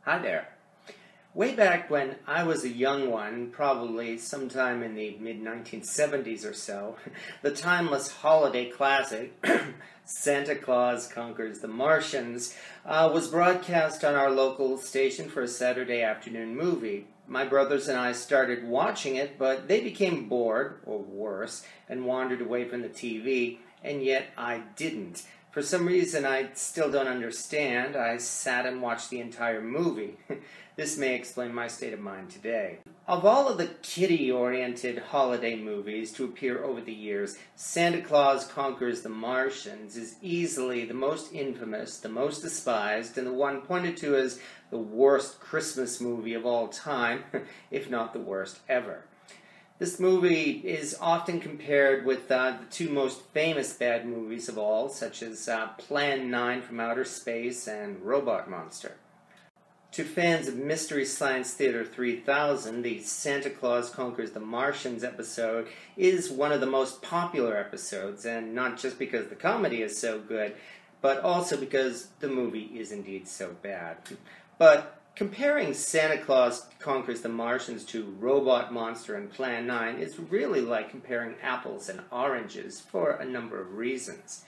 Hi there. Way back when I was a young one, probably sometime in the mid-1970s or so, the timeless holiday classic, Santa Claus Conquers the Martians, was broadcast on our local station for a Saturday afternoon movie. My brothers and I started watching it, but they became bored, or worse, and wandered away from the TV, and yet I didn't. For some reason I still don't understand, I sat and watched the entire movie. This may explain my state of mind today. Of all of the kiddie-oriented holiday movies to appear over the years, Santa Claus Conquers the Martians is easily the most infamous, the most despised, and the one pointed to as the worst Christmas movie of all time, if not the worst ever. This movie is often compared with the two most famous bad movies of all, such as Plan 9 from Outer Space and Robot Monster. To fans of Mystery Science Theater 3000, the Santa Claus Conquers the Martians episode is one of the most popular episodes, and not just because the comedy is so good, but also because the movie is indeed so bad. But comparing Santa Claus Conquers the Martians to Robot Monster and Plan 9 is really like comparing apples and oranges for a number of reasons.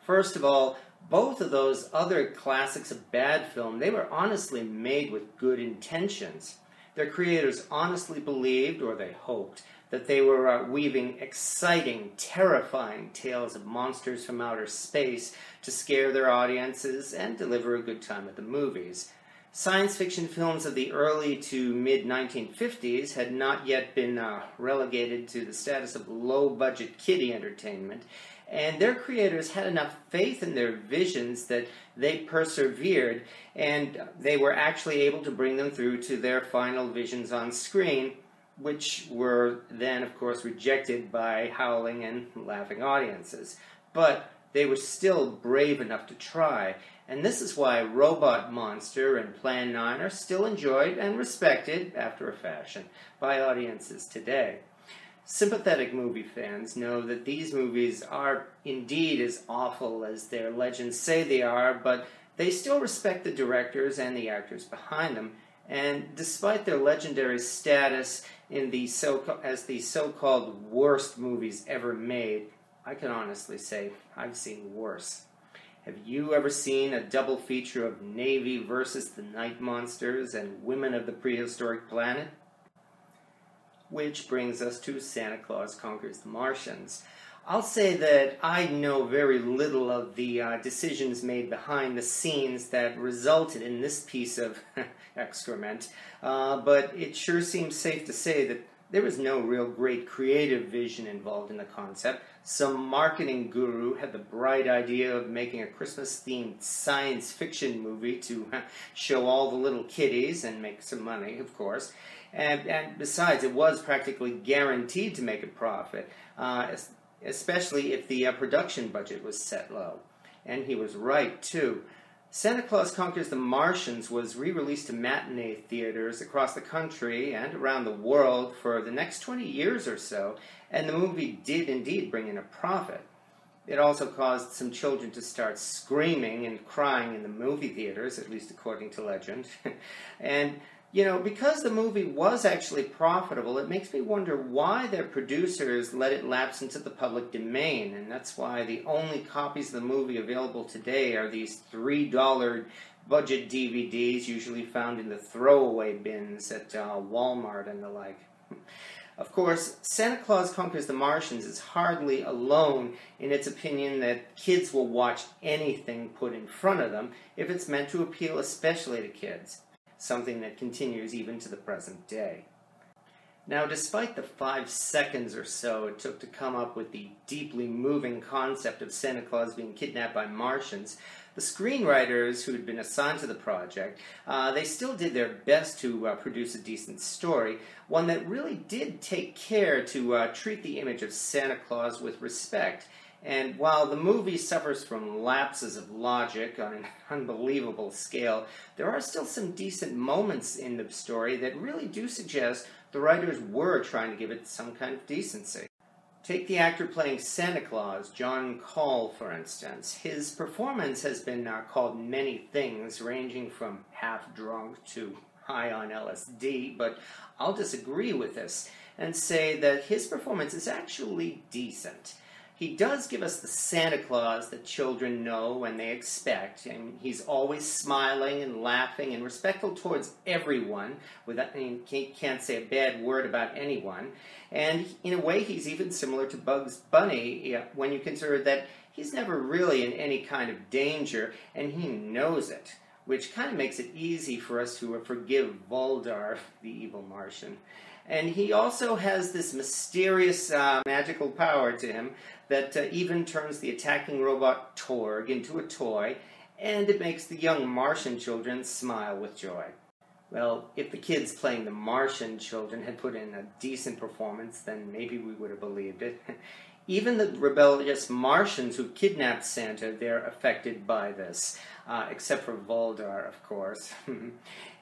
First of all, both of those other classics of bad film, they were honestly made with good intentions. Their creators honestly believed, or they hoped, that they were weaving exciting, terrifying tales of monsters from outer space to scare their audiences and deliver a good time at the movies. Science fiction films of the early to mid-1950s had not yet been relegated to the status of low-budget kiddie entertainment, and their creators had enough faith in their visions that they persevered, and they were actually able to bring them through to their final visions on screen, which were then, of course, rejected by howling and laughing audiences. But they were still brave enough to try, and this is why Robot Monster and Plan 9 are still enjoyed and respected, after a fashion, by audiences today. Sympathetic movie fans know that these movies are indeed as awful as their legends say they are, but they still respect the directors and the actors behind them, and despite their legendary status in as the so-called worst movies ever made, I can honestly say I've seen worse. Have you ever seen a double feature of Navy versus the Night Monsters and Women of the Prehistoric Planet? Which brings us to Santa Claus Conquers the Martians. I'll say that I know very little of the decisions made behind the scenes that resulted in this piece of excrement, but it sure seems safe to say that there was no real great creative vision involved in the concept. Some marketing guru had the bright idea of making a Christmas-themed science fiction movie to show all the little kiddies and make some money, of course. And besides, it was practically guaranteed to make a profit, especially if the production budget was set low. And he was right, too. Santa Claus Conquers the Martians was re-released to matinee theaters across the country and around the world for the next 20 years or so, and the movie did indeed bring in a profit. It also caused some children to start screaming and crying in the movie theaters, at least according to legend. And because the movie was actually profitable, it makes me wonder why their producers let it lapse into the public domain, and that's why the only copies of the movie available today are these $3 budget DVDs, usually found in the throwaway bins at Walmart and the like. Of course, Santa Claus Conquers the Martians is hardly alone in its opinion that kids will watch anything put in front of them if it's meant to appeal especially to kids. Something that continues even to the present day. Now, despite the 5 seconds or so it took to come up with the deeply moving concept of Santa Claus being kidnapped by Martians, the screenwriters who had been assigned to the project, they still did their best to produce a decent story, one that really did take care to treat the image of Santa Claus with respect. And while the movie suffers from lapses of logic on an unbelievable scale, there are still some decent moments in the story that really do suggest the writers were trying to give it some kind of decency. Take the actor playing Santa Claus, John Call, for instance. His performance has been called many things, ranging from half-drunk to high on LSD, but I'll disagree with this and say that his performance is actually decent. He does give us the Santa Claus that children know and they expect, and he's always smiling and laughing and respectful towards everyone. He can't say a bad word about anyone. And in a way, he's even similar to Bugs Bunny when you consider that he's never really in any kind of danger, and he knows it, which kind of makes it easy for us to forgive Voldar, the evil Martian. And he also has this mysterious magical power to him that even turns the attacking robot Torg into a toy, and it makes the young Martian children smile with joy. Well, if the kids playing the Martian children had put in a decent performance, then maybe we would have believed it. Even the rebellious Martians who kidnapped Santa, they're affected by this, except for Voldar, of course.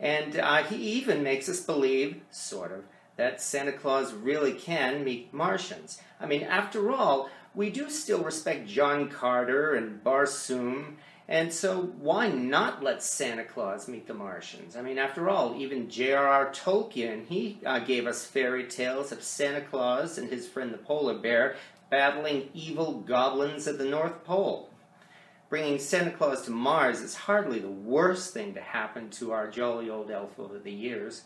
And he even makes us believe, sort of, that Santa Claus really can meet Martians. I mean, after all, we do still respect John Carter and Barsoom, and so why not let Santa Claus meet the Martians? I mean, after all, even J.R.R. Tolkien, he gave us fairy tales of Santa Claus and his friend the polar bear battling evil goblins at the North Pole. Bringing Santa Claus to Mars is hardly the worst thing to happen to our jolly old elf over the years.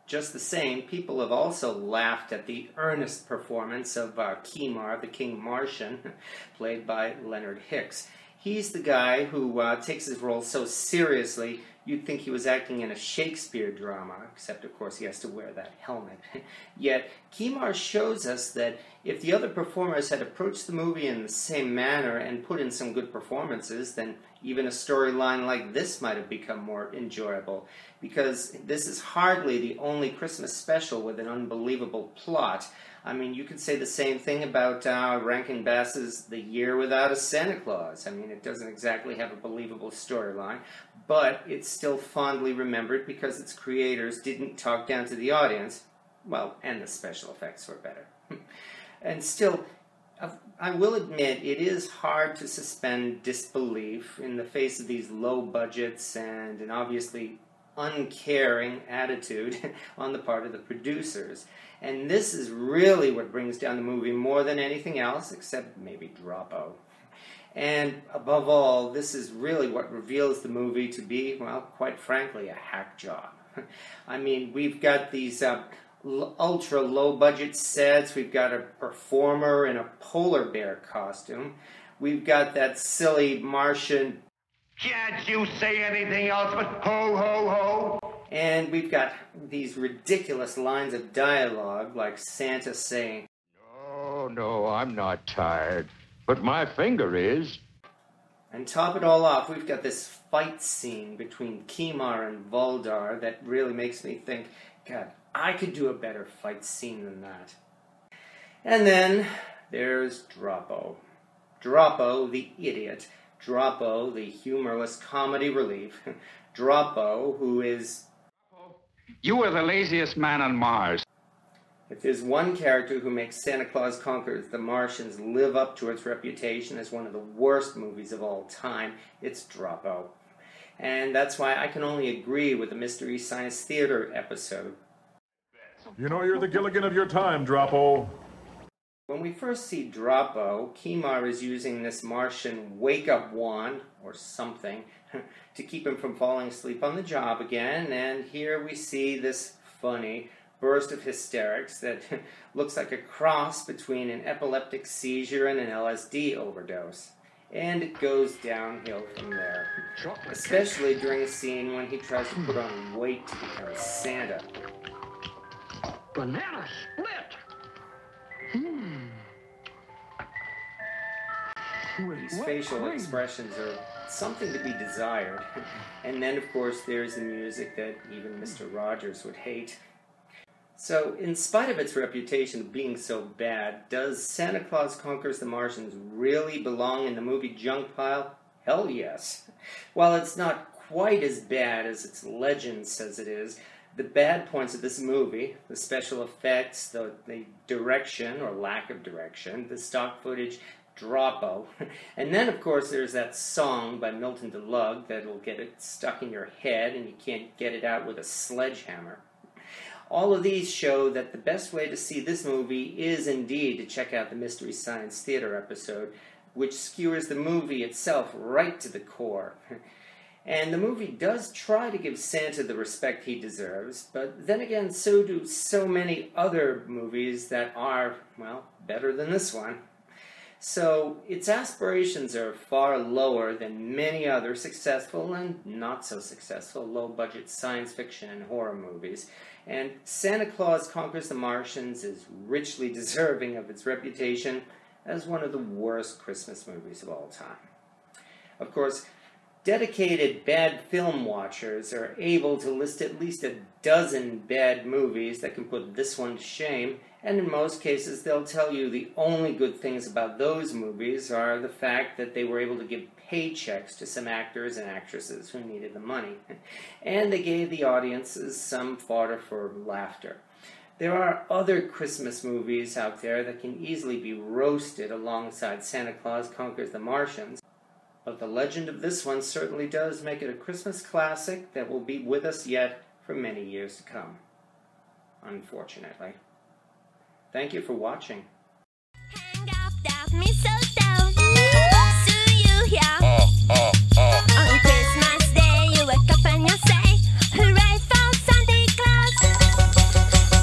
Just the same, people have also laughed at the earnest performance of Kimar, the King Martian, played by Leonard Hicks. He's the guy who takes his role so seriously, you'd think he was acting in a Shakespeare drama, except, of course, he has to wear that helmet. Yet, Kimar shows us that if the other performers had approached the movie in the same manner and put in some good performances, then even a storyline like this might have become more enjoyable, because this is hardly the only Christmas special with an unbelievable plot. I mean, you could say the same thing about Rankin Bass's The Year Without a Santa Claus. I mean, it doesn't exactly have a believable storyline, but it's still fondly remembered because its creators didn't talk down to the audience. Well, and the special effects were better. And still, I will admit, it is hard to suspend disbelief in the face of these low budgets and an obviously uncaring attitude on the part of the producers. And this is really what brings down the movie more than anything else, except maybe Droppo. And above all, this is really what reveals the movie to be, well, quite frankly, a hack job. I mean, we've got these ultra low budget sets, we've got a performer in a polar bear costume, we've got that silly Martian "Can't you say anything else but ho, ho, ho?" And we've got these ridiculous lines of dialogue, like Santa saying, No, I'm not tired, but my finger is. And top it all off, we've got this fight scene between Kimar and Voldar that really makes me think, God, I could do a better fight scene than that. And then there's Droppo. Droppo, the idiot. Droppo, the humorless comedy relief. Droppo, who is... You are the laziest man on Mars. If there's one character who makes Santa Claus Conquers the Martians live up to its reputation as one of the worst movies of all time, it's Droppo. And that's why I can only agree with the Mystery Science Theater episode. You know you're the Gilligan of your time, Droppo. When we first see Droppo, Kimar is using this Martian wake-up wand, or something, to keep him from falling asleep on the job again, and here we see this funny burst of hysterics that looks like a cross between an epileptic seizure and an LSD overdose. And it goes downhill from there, especially during a scene when he tries to put on weight to become Santa. Banana split! These facial expressions are something to be desired. And then, of course, there's the music that even Mr. Rogers would hate. So, in spite of its reputation of being so bad, does Santa Claus Conquers the Martians really belong in the movie junk pile? Hell yes. While it's not quite as bad as its legend says it is, The bad points of this movie, the special effects, the direction or lack of direction, the stock footage, Dropo. And then, of course, there's that song by Milton DeLugg that'll get it stuck in your head and you can't get it out with a sledgehammer. All of these show that the best way to see this movie is indeed to check out the Mystery Science Theater episode, which skewers the movie itself right to the core. And the movie does try to give Santa the respect he deserves, but then again, so do so many other movies that are, well, better than this one. So its aspirations are far lower than many other successful and not so successful low-budget science fiction and horror movies, and Santa Claus Conquers the Martians is richly deserving of its reputation as one of the worst Christmas movies of all time. Of course, dedicated bad film watchers are able to list at least a dozen bad movies that can put this one to shame, and in most cases they'll tell you the only good things about those movies are the fact that they were able to give paychecks to some actors and actresses who needed the money, and they gave the audiences some fodder for laughter. There are other Christmas movies out there that can easily be roasted alongside Santa Claus Conquers the Martians, but the legend of this one certainly does make it a Christmas classic that will be with us yet for many years to come. Unfortunately. Thank you for watching. Hang up that mistletoe. See you here. On Christmas Day, you wake up and you say, hooray for Santa Claus.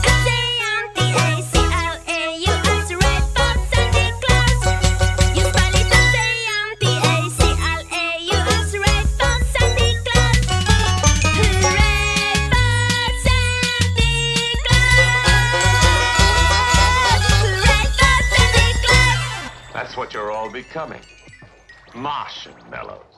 S-A-N-T-A-C-L-A-U-S, hooray for Santa Claus. You spell it S-A-N-T-A-C-L-A-U-S, hooray for Santa Claus. Hooray for Santa Claus. That's what you're all becoming. Marshmallows.